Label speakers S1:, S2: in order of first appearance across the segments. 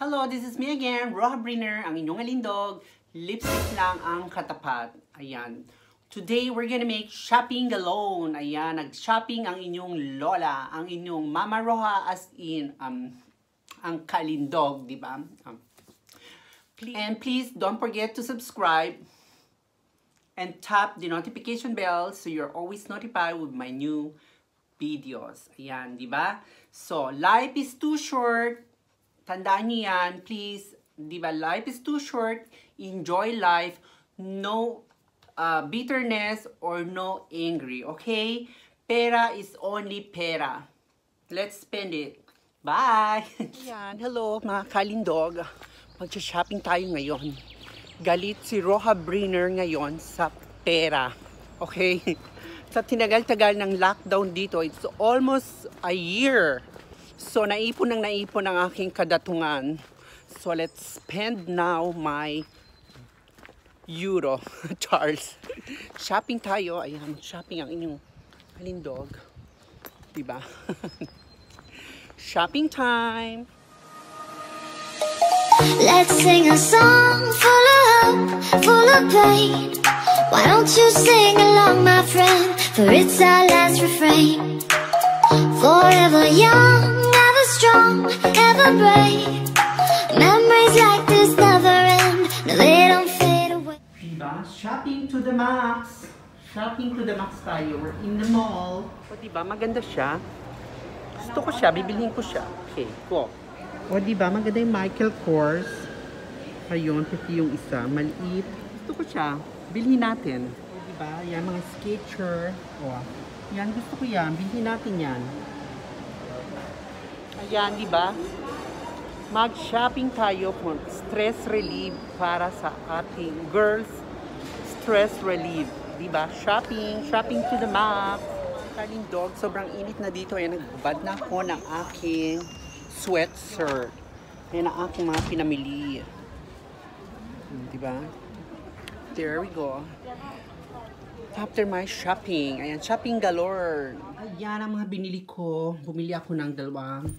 S1: Hello, this is me again, Roha Briner, ang inyong alindog. Lipstick lang ang katapat. Ayan. Today, we're gonna make shopping alone. Ayan, nag-shopping ang inyong lola, ang inyong Mama Roha, as in, ang kalindog, di ba? And please, don't forget to subscribe and tap the notification bell so you're always notified with my new videos. Ayan, di ba? So, life is too short. Tandaan niyo yan, please. Di ba? Life is too short. Enjoy life. No bitterness or no angry. Okay? Pera is only pera. Let's spend it. Bye! Ayan, hello mga kalindog. Mag-shopping tayo ngayon. Galit si Roha Briner ngayon sa pera. Okay? Sa tinagal-tagal ng lockdown dito, it's almost a year. So, naipon ang aking kadatungan. So, let's spend now my euro. Charles. Shopping tayo. Ayan, shopping ang inyong kalindog. Diba? Shopping time!
S2: Let's sing a song full of hope, full of pain. Why don't you sing along, my friend? For it's our last refrain. Forever young, ever strong, ever brave. Memories like this never end. No, they don't fade away.
S1: Diba? Shopping to the max. Shopping to the max tayo. We're in the mall. O diba? Maganda siya. Gusto ko siya. Bibilhin ko siya. Okay, go. O diba? Maganda yung Michael Kors. Ayun, kasi yung isa. Maliit. Gusto ko siya. Bilhin natin. O diba? Yan, mga Skechers. O. Yan, gusto ko yan. Bilhin natin yan. Ayan, diba? Mag-shopping tayo for stress relief para sa ating girls stress relief. Diba? Shopping. Shopping to the max. Kalindog, sobrang init na dito. Ayan, nagbabad na ako ng aking sweatshirt. Ayan ang aking mga pinamili. Diba? There we go. After my shopping. Ayan, shopping galore. Ayan ang mga binili ko. Bumili ako ng dalawang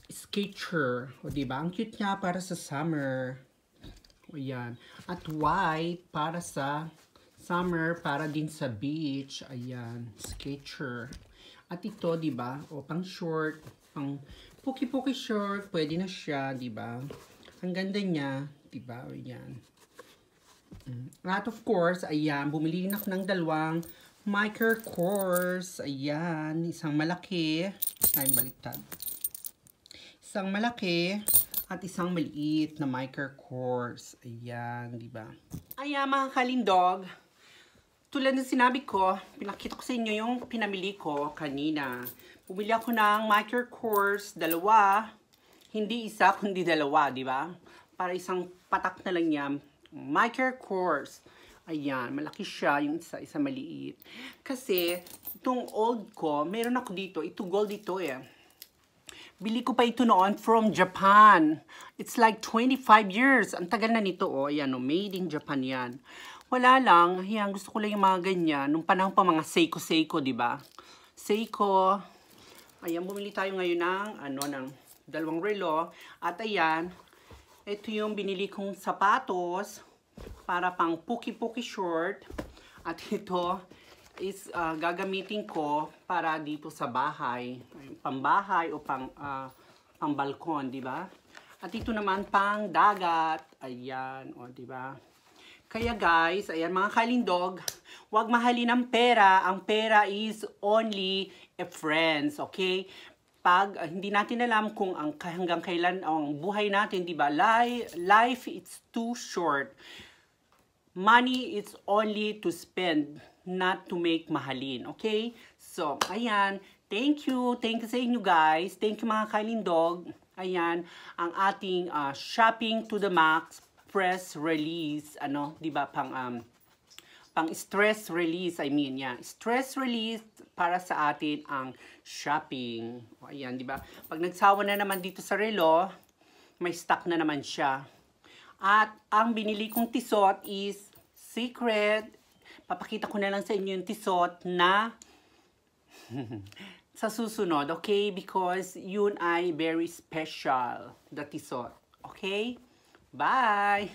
S1: Skechers. O diba? Ang cute niya para sa summer. O yan. At white para sa summer, para din sa beach. Ayan. Skechers. At ito, diba? O pang short. Pang puki-puki short. Pwede na siya, diba? Ang ganda niya. Diba? O yan. At of course, ayan. Bumili din ako ng dalawang Michael Kors. Ayan. Isang malaki. Ay, baliktad. Isang malaki at isang maliit na Michael Kors. Ayan, di ba? Ayan, mga kalindog. Tulad ng sinabi ko, pinakita ko sa inyo yung pinamili ko kanina. Bumili ako ng Michael Kors, dalawa. Hindi isa, kundi dalawa, di ba? Para isang patak na lang yan. Michael Kors. Ayan, malaki siya, yung isa maliit. Kasi, itong old ko, meron ako dito. Ito gold ito eh. Bili ko pa ito noon from Japan. It's like 25 years. Ang tagal na nito, oh. Ayan, oh, made in Japan yan. Wala lang. Ayan, gusto ko lang yung mga ganyan. Nung panahon pa mga Seiko, di ba? Seiko. Ayan, bumili tayo ngayon ng, dalawang relo. At ayan, ito yung binili kong sapatos para pang puki-puki short. At ito is gagamitin ko para dito sa bahay, pambahay o pang balkon, di ba? At ito naman pang dagat. Ayan, o di ba? Kaya guys, ayan mga kalindog, huwag mahalin ang pera. Ang pera is only a friends, okay? Pag hindi natin alam kung hanggang kailan ang buhay natin, di ba? Life it's too short. Money is only to spend, not to make mahalin. Okay? So, ayan. Thank you. Thank you sa inyo guys. Thank you mga kalindog. Ayan. Ang ating shopping to the max press release. Ano? Diba? Pang stress release. I mean, yeah. Stress release para sa atin ang shopping. O, ayan. Diba? Pag nagsawa na naman dito sa relo, may stock na naman siya. At ang binili kong tisot is secret. Papakita ko na lang sa inyo yung tisot na sa susunod, okay? Because yun ay very special, the tisot. Okay? Bye!